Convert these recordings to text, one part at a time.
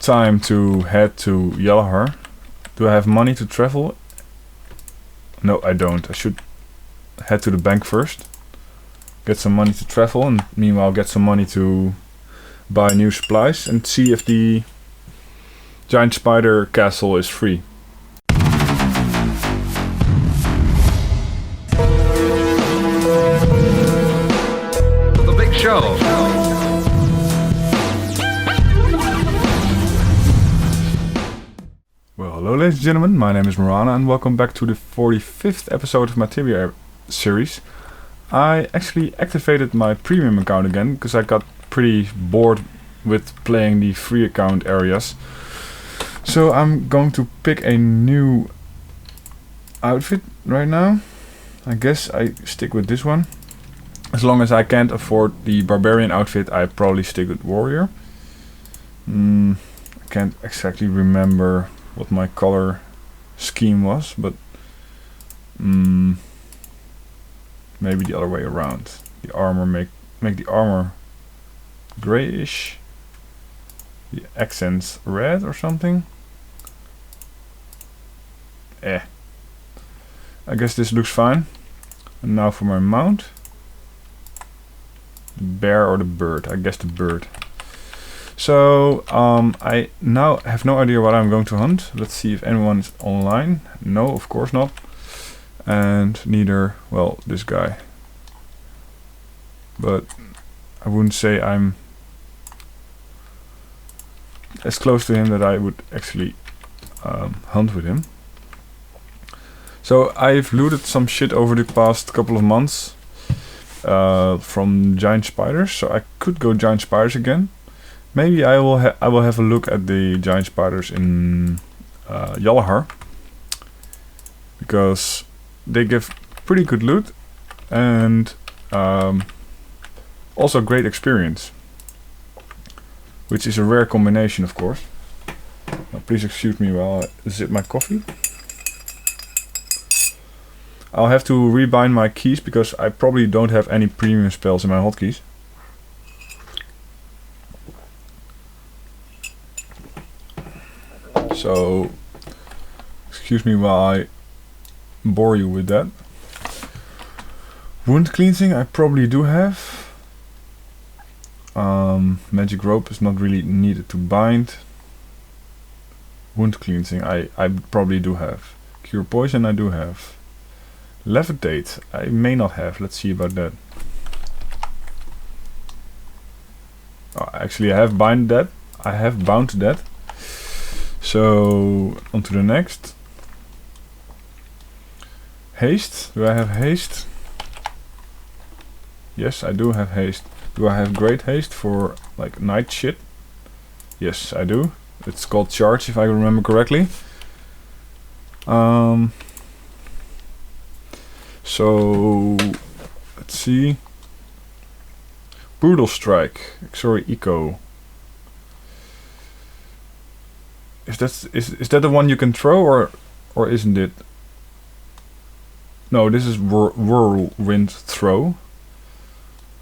time to head to Yalahar. Do I have money to travel? No, I don't. I should head to the bank first. Get some money to travel, and meanwhile get some money to buy new supplies and see if the giant spider castle is free. The big show. Well, hello ladies and gentlemen, my name is Moranah and welcome back to the 45th episode of my Tibia series. I actually activated my premium account again because I got pretty bored with playing the free account areas. So I'm going to pick a new outfit right now. I guess I stick with this one. As long as I can't afford the barbarian outfit, I probably stick with warrior. I can't exactly remember what my color scheme was, but maybe the other way around. The armor make the armor grayish, the accents red or something. I guess this looks fine. And now for my mount. The bear or the bird? I guess the bird. So I now have no idea what I'm going to hunt. Let's see if anyone is online. No, of course not. And neither, well, this guy. But I wouldn't say I'm as close to him that I would actually hunt with him. So I've looted some shit over the past couple of months from giant spiders. So I could go giant spiders again. Maybe I will have a look at the giant spiders in Yalahar, because they give pretty good loot and also great experience, which is a rare combination, of course. Now, please excuse me while I sip my coffee. I'll have to rebind my keys because I probably don't have any premium spells in my hotkeys. So, excuse me while I bore you with that. Wound cleansing I probably do have. Magic rope is not really needed to bind. Wound cleansing I probably do have. Cure poison I do have. Levitate I may not have. Let's see about that. Oh, actually I have bound that. So, on to the next. Haste. Do I have haste? Yes, I do have haste. Do I have great haste for like night shit? Yes, I do. It's called charge if I remember correctly. So, let's see. Brutal strike. Sorry, eco. Is that the one you can throw or isn't it? No, this is whirlwind throw.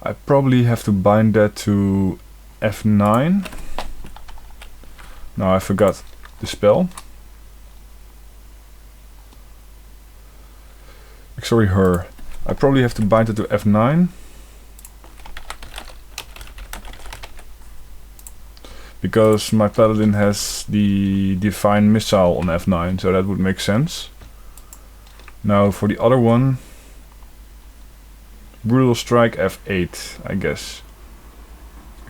I probably have to bind that to F9. No, I forgot the spell. Sorry, her. I probably have to bind it to F9. Because my paladin has the divine missile on F9, so that would make sense. Now for the other one, brutal strike F8, I guess.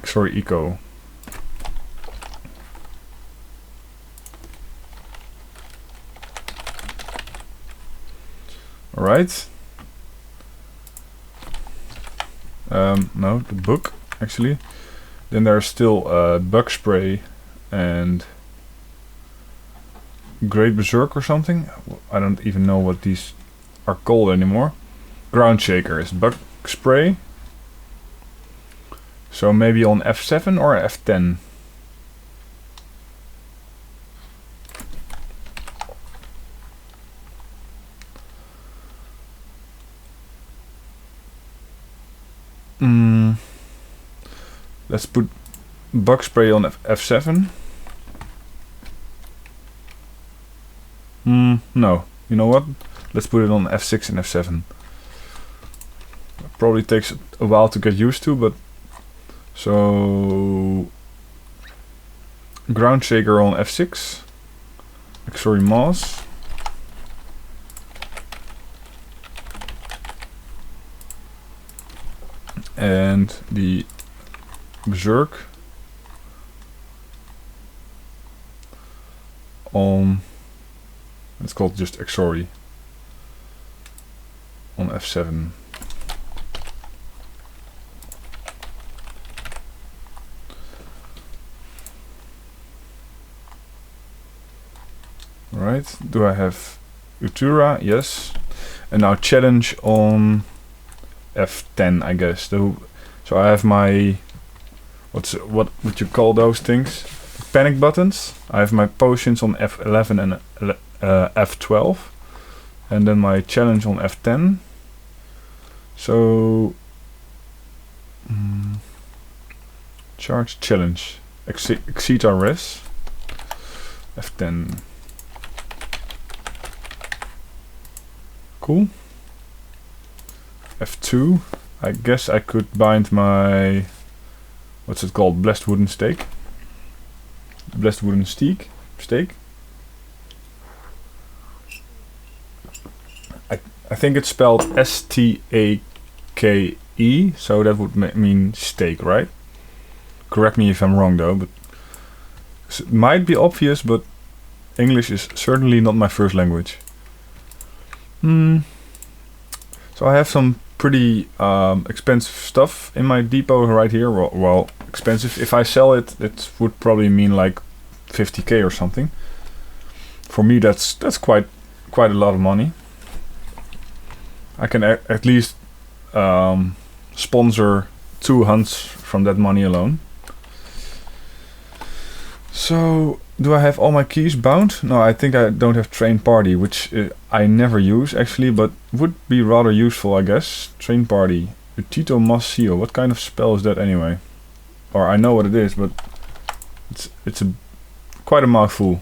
Sorry, eco. Alright. No, the book actually. Then there's still bug spray and great berserk or something. I don't even know what these are called anymore. Ground shaker is bug spray. So maybe on F7 or F10. Let's put bug spray on F7. No. You know what? Let's put it on F6 and F7. Probably takes a while to get used to, but so ground shaker on F6. Sorry, mouse. And the Berserk on, it's called just Xori on F7. Right, do I have Utura? Yes. And now challenge on F10, I guess. So I have my, what would you call those things? Panic buttons. I have my potions on F11 and F12, and then my challenge on F10. So charge challenge Exita res F10. Cool. F2. I guess I could bind my, what's it called? Blessed wooden stake. Blessed wooden stake. I think it's spelled Stake, so that would mean stake, right? Correct me if I'm wrong though, but it might be obvious, but English is certainly not my first language. So I have some pretty expensive stuff in my depot right here. Well, expensive. If I sell it, it would probably mean like 50k or something. For me, that's quite a lot of money. I can at least sponsor 2 hunts from that money alone. So, do I have all my keys bound? No, I think I don't have Train Party, which I never use actually, but would be rather useful, I guess. Train Party. Tito Mas Seal. What kind of spell is that anyway? Or I know what it is, but it's quite a mouthful.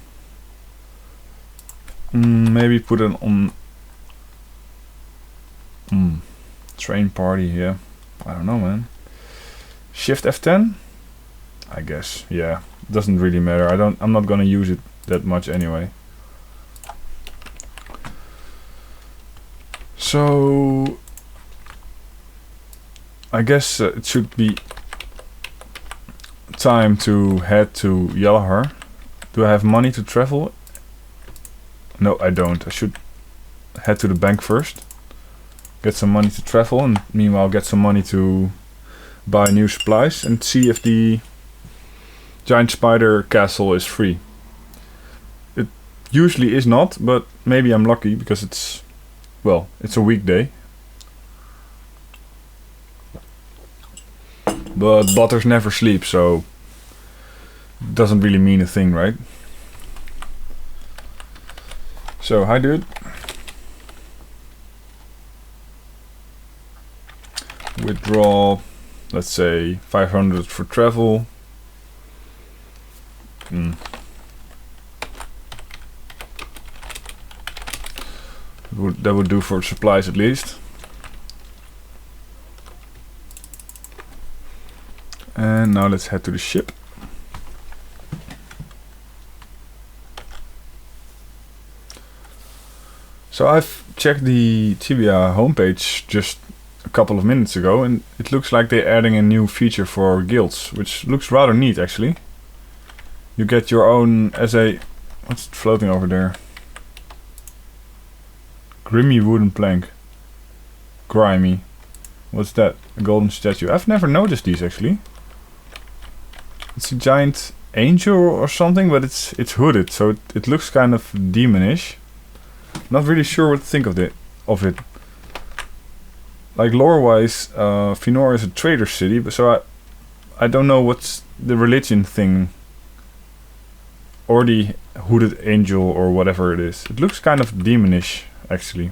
Maybe put it on. Train Party, yeah. I don't know, man. Shift F10? I guess, yeah. Doesn't really matter. I'm not gonna use it that much anyway. So I guess it should be time to head to Yalahar. Do I have money to travel? No, I don't. I should head to the bank first. Get some money to travel, and meanwhile get some money to buy new supplies and see if the giant spider castle is free. It usually is not, but maybe I'm lucky because it's a weekday. But butters never sleep, so doesn't really mean a thing, right? So, hi dude. Withdraw, let's say 500 for travel. That would do for supplies at least. And now let's head to the ship. So I've checked the Tibia homepage just a couple of minutes ago, and it looks like they're adding a new feature for guilds, which looks rather neat actually. You get your own as a, what's floating over there? Grimy wooden plank. Grimy. What's that? A golden statue. I've never noticed these actually. It's a giant angel or something, but it's hooded, so it looks kind of demonish. Not really sure what to think of it. Like lore-wise, Finor is a trader city, but so I don't know what's the religion thing, or the hooded angel, or whatever it is. It looks kind of demonish, actually.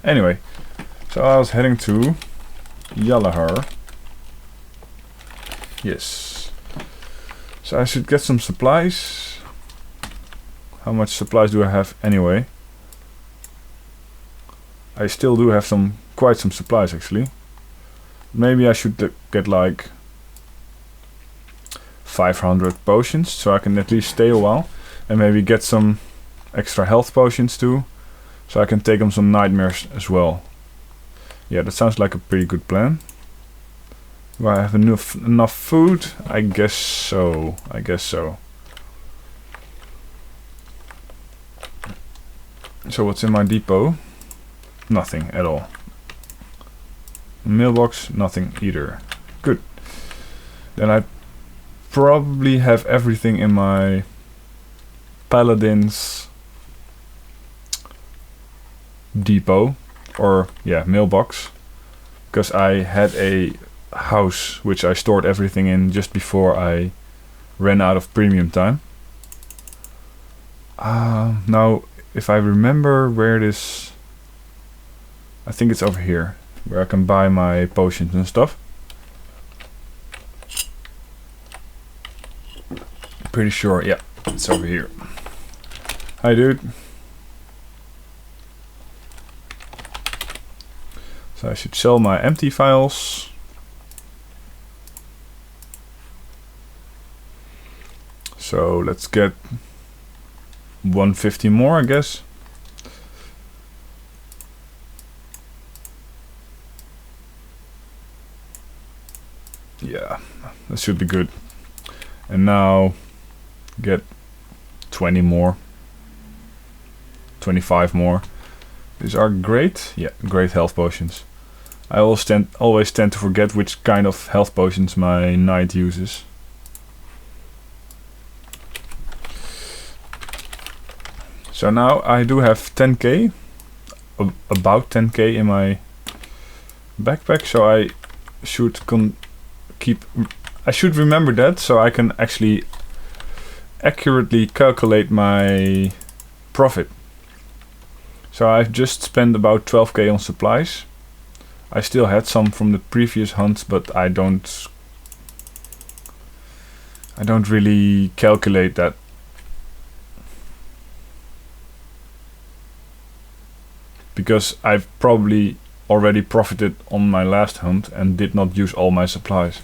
Anyway, so I was heading to Yalahar. Yes. So I should get some supplies. How much supplies do I have anyway? I still do have quite some supplies actually. Maybe I should get like 500 potions so I can at least stay a while, and maybe get some extra health potions too, so I can take on some nightmares as well. Yeah, that sounds like a pretty good plan. Do I have enough food? I guess so. So what's in my depot? Nothing at all. Mailbox, nothing either. Good. Then I probably have everything in my Paladin's depot, or yeah, mailbox, because I had a house which I stored everything in just before I ran out of premium time. Now if I remember where it is, I think it's over here where I can buy my potions and stuff. Pretty sure, yeah, it's over here. Hi dude. So I should sell my empty files. So let's get 150 more, I guess. Yeah, that should be good. And now get 20 more, 25 more. These are great. Yeah, great health potions. I always tend to forget which kind of health potions my knight uses. So now I do have 10k, about 10k in my backpack, so I should I should remember that, so I can actually accurately calculate my profit. So I've just spent about 12k on supplies. I still had some from the previous hunt, but I don't really calculate that. Because I've probably already profited on my last hunt and did not use all my supplies.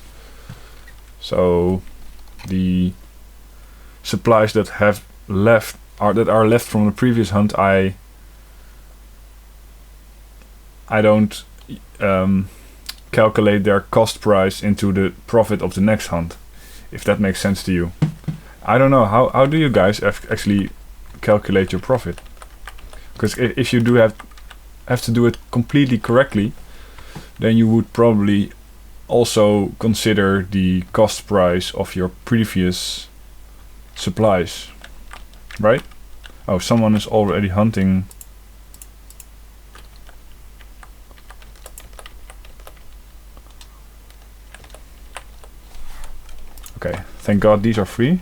So the supplies that are left from the previous hunt, I don't calculate their cost price into the profit of the next hunt, if that makes sense to you. I don't know, how do you guys actually calculate your profit? Because if you do have to do it completely correctly, then you would probably also consider the cost price of your previous supplies, right? Oh, someone is already hunting. Okay, thank God these are free.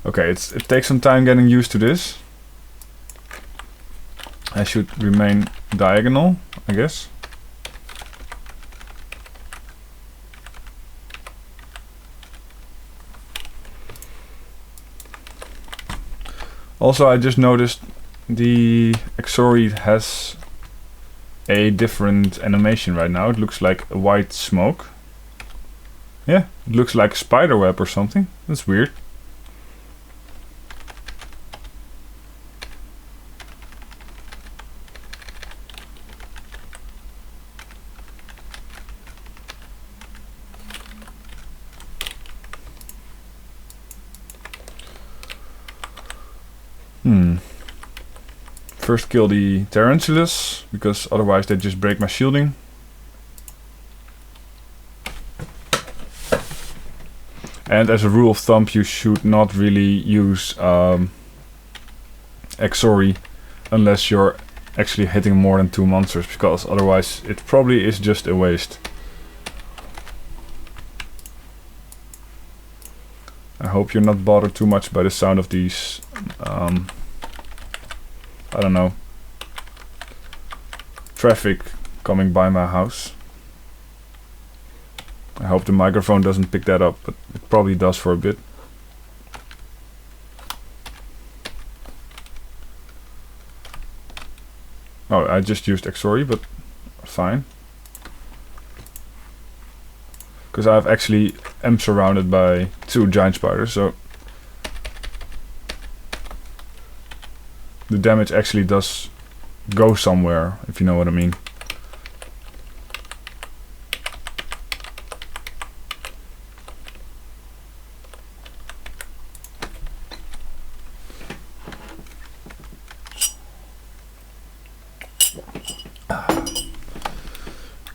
Okay, it takes some time getting used to this. I should remain diagonal, I guess. Also, I just noticed the Exori has a different animation right now. It looks like a white smoke. Yeah, it looks like a spider web or something. That's weird. First kill the tarantulas, because otherwise they just break my shielding. And as a rule of thumb, you should not really use Exori unless you're actually hitting more than 2 monsters, because otherwise it probably is just a waste. I hope you're not bothered too much by the sound of these I don't know, traffic coming by my house. I hope the microphone doesn't pick that up, but it probably does for a bit. Oh, I just used Xori, but fine. Because I've actually am surrounded by 2 giant spiders, so the damage actually does go somewhere, if you know what I mean.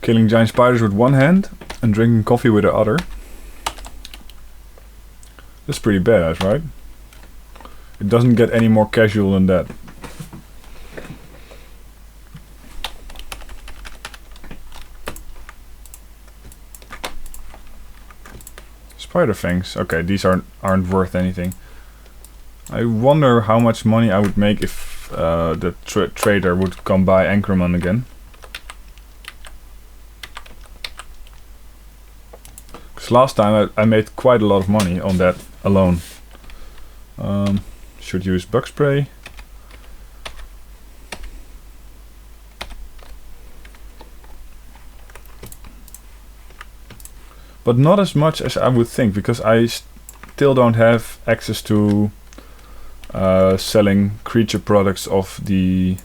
Killing giant spiders with one hand and drinking coffee with the other. That's pretty badass, right? It doesn't get any more casual than that. Spider fangs. Okay, these aren't worth anything. I wonder how much money I would make if the trader would come by Anchorman again. Because last time I made quite a lot of money on that alone. Should use bug spray. But not as much as I would think, because I still don't have access to selling creature products of the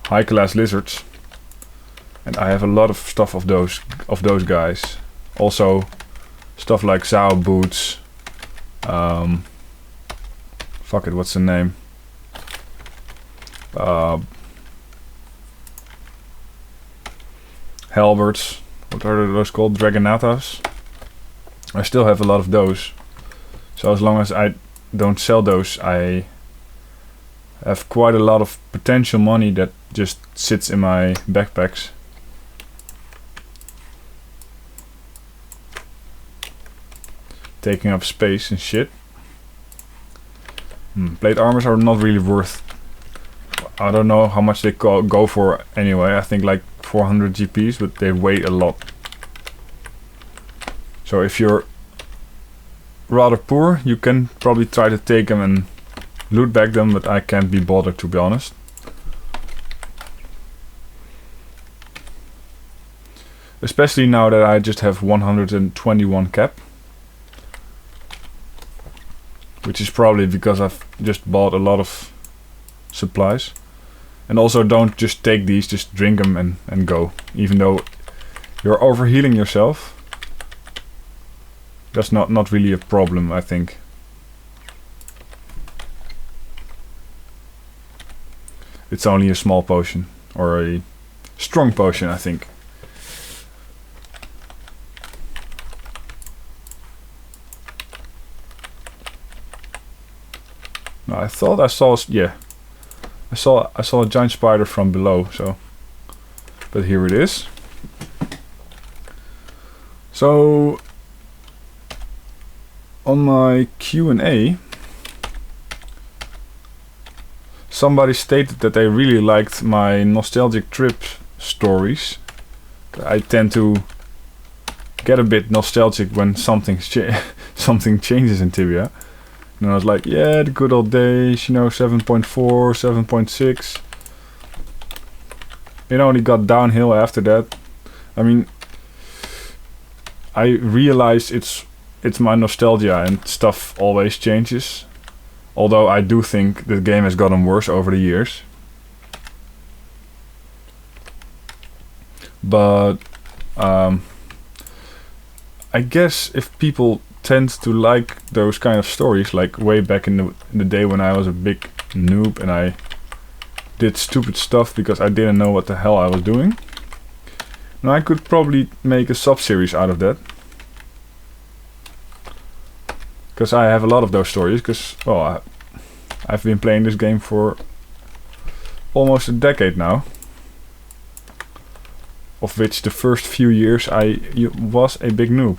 high class lizards, and I have a lot of stuff of those guys. Also stuff like Zao boots. Fuck it, what's the name? Halberds. What are those called? Dragonatas. I still have a lot of those. So as long as I don't sell those, I have quite a lot of potential money that just sits in my backpacks. Taking up space and shit. Plate armors are not really worth. I don't know how much they go for anyway. I think like 400 GPs, but they weigh a lot. So if you're rather poor, you can probably try to take them and loot back them, but I can't be bothered, to be honest. Especially now that I just have 121 cap. Which is probably because I've just bought a lot of supplies. And also don't just take these, just drink them and go. Even though you're overhealing yourself. That's not really a problem, I think. It's only a small potion. Or a strong potion, I think. No, I thought I saw, yeah, I saw a giant spider from below. So, but here it is. So, on my Q&A, somebody stated that they really liked my nostalgic trip stories. I tend to get a bit nostalgic when something changes in Tibia. And I was like, yeah, the good old days, you know, 7.4, 7.6. It only got downhill after that. I mean, I realized it's my nostalgia and stuff always changes. Although I do think the game has gotten worse over the years. But I guess if people tend to like those kind of stories, like way back in the day when I was a big noob and I did stupid stuff because I didn't know what the hell I was doing. Now I could probably make a sub-series out of that. Because I have a lot of those stories, because, well, I've been playing this game for almost a decade now. Of which the first few years I was a big noob.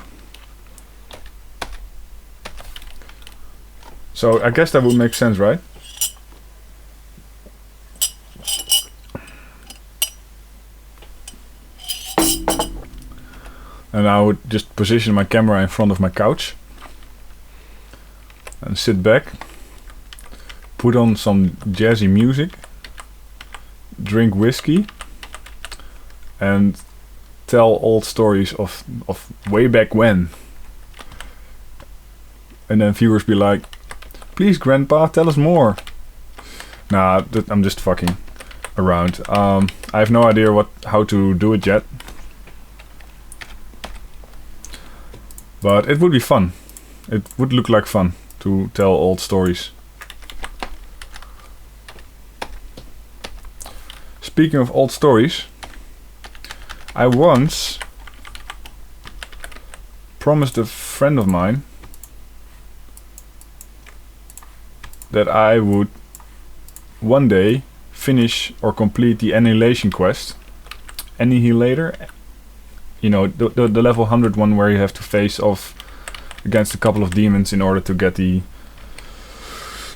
So I guess that would make sense, right? And I would just position my camera in front of my couch and sit back, put on some jazzy music, drink whiskey, and tell old stories of way back when. And then viewers be like, please grandpa, tell us more. Nah, I'm just fucking around. I have no idea how to do it yet. But it would be fun. It would look like fun to tell old stories. Speaking of old stories, I once promised a friend of mine that I would one day finish or complete the Annihilation quest. Annihilator? You know, the level 100 one where you have to face off against a couple of demons in order to get the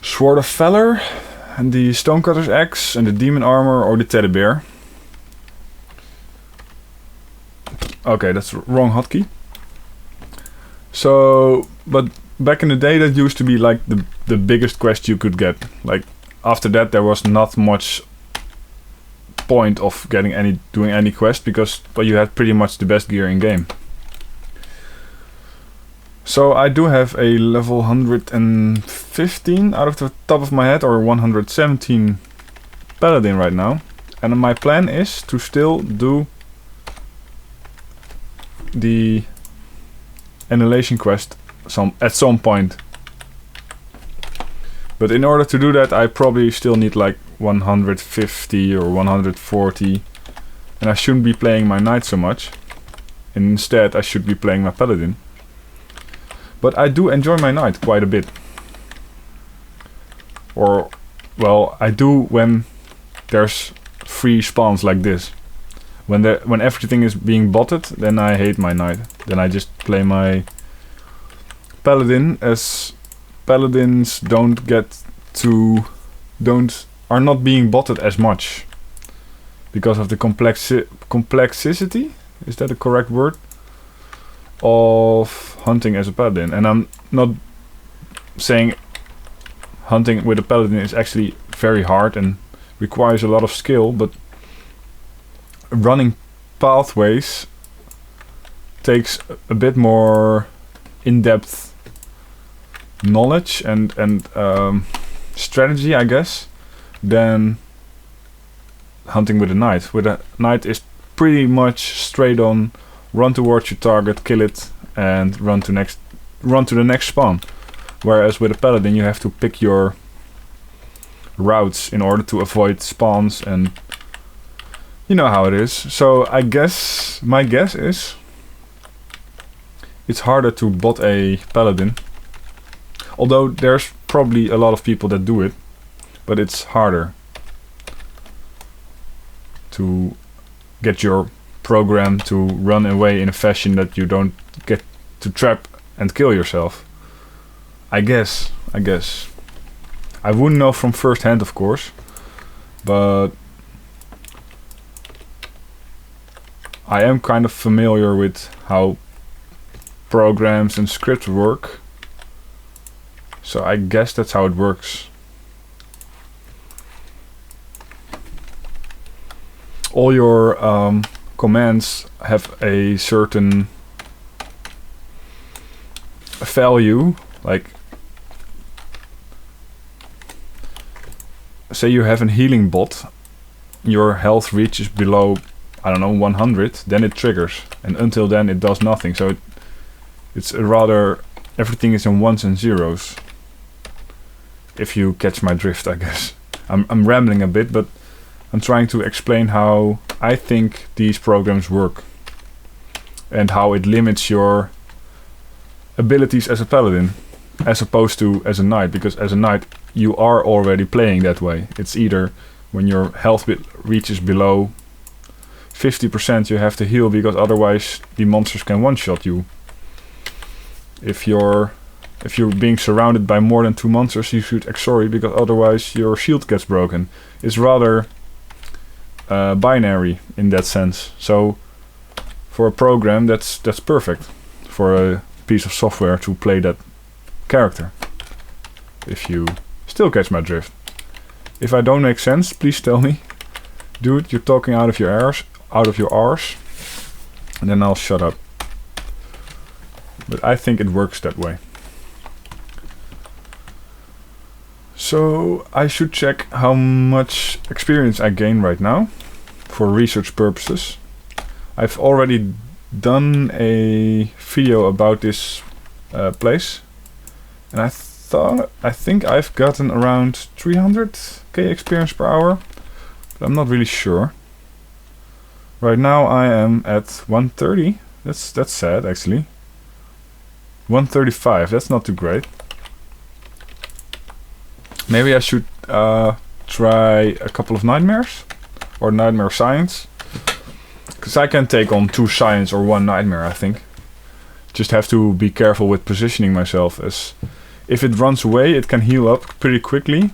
Sword of Valor and the Stonecutter's Axe and the Demon Armor or the Teddy Bear. Okay, that's wrong hotkey. So, but back in the day that used to be like the biggest quest you could get. Like after that there was not much point of doing any quest because you had pretty much the best gear in game. So I do have a level 115 out of the top of my head, or 117 Paladin right now, and my plan is to still do the Annihilation quest at some point. But in order to do that I probably still need like 150 or 140, and I shouldn't be playing my knight so much. Instead I should be playing my paladin. But I do enjoy my knight quite a bit. Or, well, I do when there's free spawns like this. When everything is being botted, then I hate my knight. Then I just play my paladin, as paladins are not being botted as much because of the complexity, is that a correct word, of hunting as a paladin. And I'm not saying hunting with a paladin is actually very hard and requires a lot of skill, but running pathways takes a bit more in-depth knowledge and strategy, I guess, than hunting with a knight. With a knight is pretty much straight on, run towards your target, kill it, and run to the next spawn. Whereas with a paladin you have to pick your routes in order to avoid spawns, and you know how it is. So I guess my guess is it's harder to bot a paladin. Although there's probably a lot of people that do it, but it's harder to get your program to run away in a fashion that you don't get to trap and kill yourself. I guess. I wouldn't know from first hand, of course, but I am kind of familiar with how programs and scripts work. So I guess that's how it works. All your commands have a certain value. Like, say you have a healing bot, your health reaches below, I don't know, 100, then it triggers, and until then it does nothing. So it's a rather, everything is in ones and zeros, if you catch my drift, I guess. I'm rambling a bit, but I'm trying to explain how I think these programs work and how it limits your abilities as a paladin as opposed to as a knight, because as a knight you are already playing that way. It's either when your health reaches below 50% you have to heal, because otherwise the monsters can one-shot you. If you're being surrounded by more than 2 monsters, you should exorry, because otherwise your shield gets broken. It's rather binary in that sense. So for a program, that's perfect for a piece of software to play that character. If you still catch my drift. If I don't make sense, please tell me. Dude, you're talking out of your arse, and then I'll shut up. But I think it works that way. So I should check how much experience I gain right now for research purposes. I've already done a video about this place, and I think I've gotten around 300k experience per hour, but I'm not really sure. Right now I am at 130. That's sad actually. 135. That's not too great. Maybe I should try a couple of nightmares or nightmare science, because I can take on 2 science or 1 nightmare. I think. Just have to be careful with positioning myself, as if it runs away, it can heal up pretty quickly,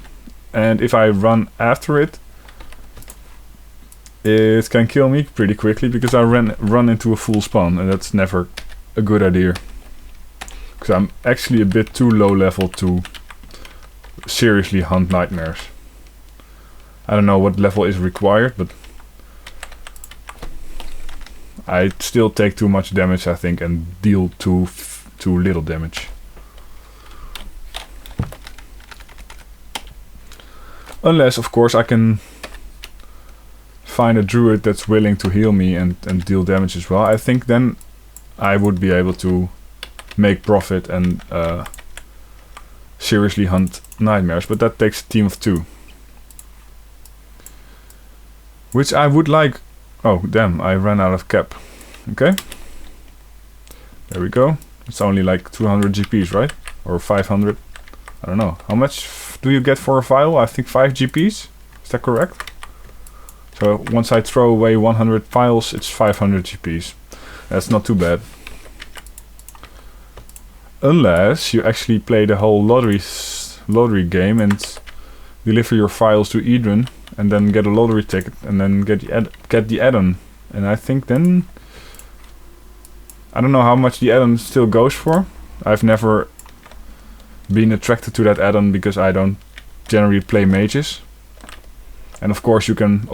and if I run after it, it can kill me pretty quickly because I run into a full spawn, and that's never a good idea. Because I'm actually a bit too low level to seriously hunt nightmares. I don't know what level is required, but I still take too much damage, I think, and deal too little damage. Unless, of course, I can find a druid that's willing to heal me and deal damage as well. I think then I would be able to make profit and seriously hunt nightmares, but that takes a team of 2. Which I would like. Oh damn, I ran out of cap. Okay. There we go. It's only like 200 GPs, right? Or 500. I don't know. How much do you get for a file? I think 5 GPs. Is that correct? So once I throw away 100 files, it's 500 GPs. That's not too bad. Unless you actually play the whole lottery game and deliver your files to Edron and then get a lottery ticket and then get the add-on. And I think then, I don't know how much the add-on still goes for. I've never been attracted to that add-on because I don't generally play mages. And of course you can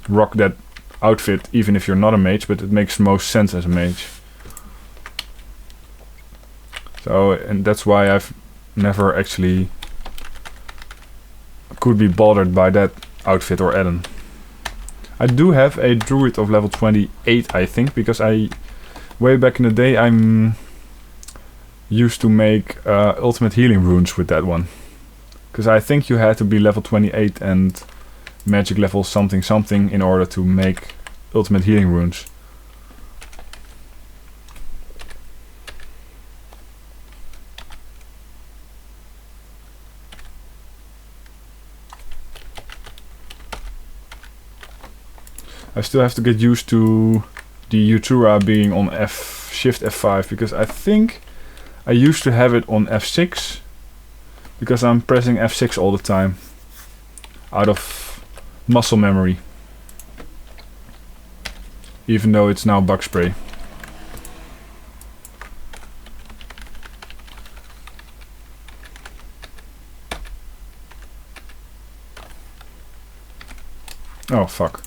rock that outfit even if you're not a mage, but it makes most sense as a mage. So, and that's why I've never actually could be bothered by that outfit or add-on. I do have a druid of level 28, I think, because way back in the day I'm used to make ultimate healing runes with that one. Because I think you had to be level 28 and magic level something in order to make ultimate healing runes. I still have to get used to the Utura being on Shift F5, because I think I used to have it on F6 because I'm pressing F6 all the time out of muscle memory, even though it's now bug spray. Oh fuck.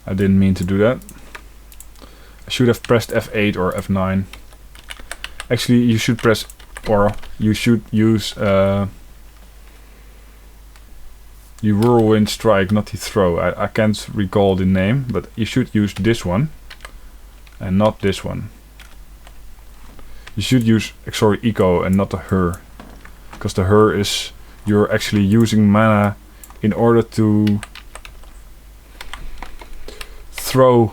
I didn't mean to do that. I should have pressed F8 or F9. Actually, you should press, or you should use the whirlwind strike, not the throw. I can't recall the name, but you should use this one and not this one. You should use eco and not the her, because the her is you're actually using mana in order to throw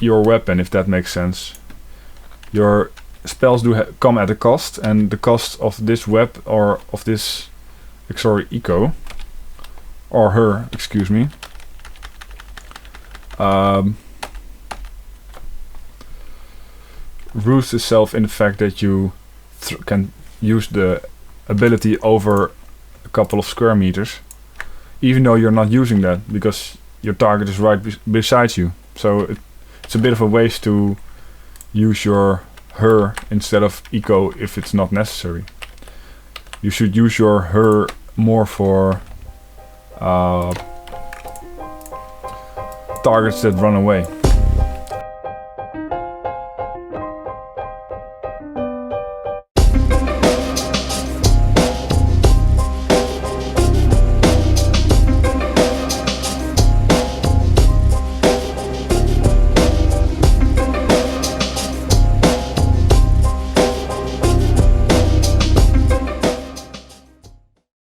your weapon, if that makes sense. Your spells do come at a cost, and the cost of this web or of this eco or her, excuse me, roots itself in the fact that you can use the ability over a couple of square meters, even though you're not using that because your target is right beside you. So it's a bit of a waste to use your her instead of eco if it's not necessary. You should use your her more for targets that run away.